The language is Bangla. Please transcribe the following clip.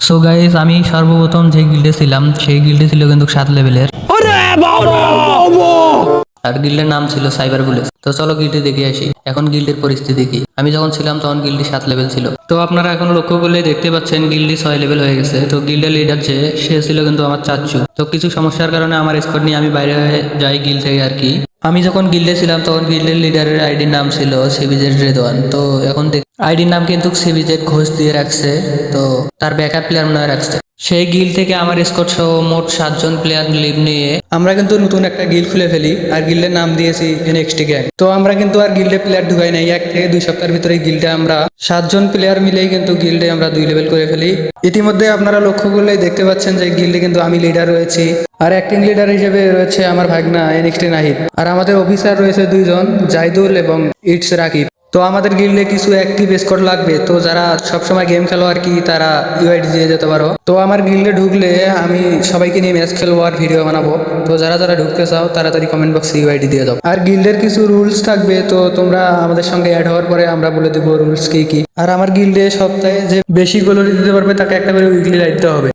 সো গাইস, আমি সর্বপ্রথম যে গিল্ডে ছিলাম সেই গিল্ডে ছিল কিন্তু 7 লেভেলের, আর গিল্ডের নাম ছিল সাইবার বুলেস। তো চলো গিল্ডে দেখে আসি এখন গিল্ডের পরিস্থিতি কি। আমি যখন ছিলাম তখন গিল্ডি 7 লেভেল ছিল। তো আপনারা এখন লক্ষ্য করলে দেখতে পাচ্ছেন গিল্ডি 6 লেভেল হয়ে গেছে। তো গিল্ডের লিডার যে সে ছিল কিন্তু আমার চাচ্চু। তো কিছু সমস্যার কারণে আমার স্কোয়াড নিয়ে আমি বাইরে হয়ে যাই গিল্ড থেকে আর কি। আমি যখন গিল্ডে ছিলাম তখন গিল্ডের লিডারের আইডির নাম ছিল সিবিজেড রেদওয়ান। তো এখন আইডির নাম কিন্তু সিবিজেড ঘোষ দিয়ে রাখছে। তো তার ব্যাকআপ প্লেয়ার মনে হয় রাখছে। সেই গিল্ড থেকে আমার স্কোয়াড সহ মোট 7 জন প্লেয়ার লিভ নিয়ে আমরা কিন্তু নতুন একটা গিল্ড খুলে ফেলি, আর গিল্ডের নাম দিয়েছি এনএক্সটি গ্যাং। তো আমরা কিন্তু আর গিল্ডে প্লেয়ার ঢুকাই নাই, 1 থেকে 2 সপ্তাহের ভিতরে গিল্ডে আমরা 7 জন প্লেয়ার মিলেই কিন্তু গিল্ডে আমরা 2 লেভেল করে ফেলি। ইতিমধ্যে আপনারা লক্ষ্য করলেই দেখতে পাচ্ছেন যে গিল্ডে কিন্তু আমি লিডার রয়েছি, আর অ্যাক্টিং লিডার হিসেবে রয়েছে আমার ভাগনা এনএক্সটি নাহিদ, আর আমাদের অফিসার রয়েছে 2 জন, জাইদুল এবং ইটস রাকিব। তো আমাদের গিল্ডে কিছু অ্যাক্টিভ স্কোয়াড লাগবে, তো যারা সবসময় গেম খেলো আর কি তারা ইউআইডি দিয়ে যেতে পারো। তো আমার গিল্ডে ঢুকলে আমি সবাইকে নিয়ে ম্যাচ খেলবো আর ভিডিও বানাবো। তো যারা যারা ঢুকতে চাও তাড়াতাড়ি কমেন্ট বক্সে ইউআইডি দিয়ে দাও। আর গিল্ডের কিছু রুলস থাকবে, তো তোমরা আমাদের সঙ্গে অ্যাড হওয়ার পরে আমরা বলে দেবো রুলস কি কি। আর আমার গিল্ডে সপ্তাহে যে বেশি গোল দিতে পারবে তাকে একটা করে উইকলি রাইট দেওয়া হবে।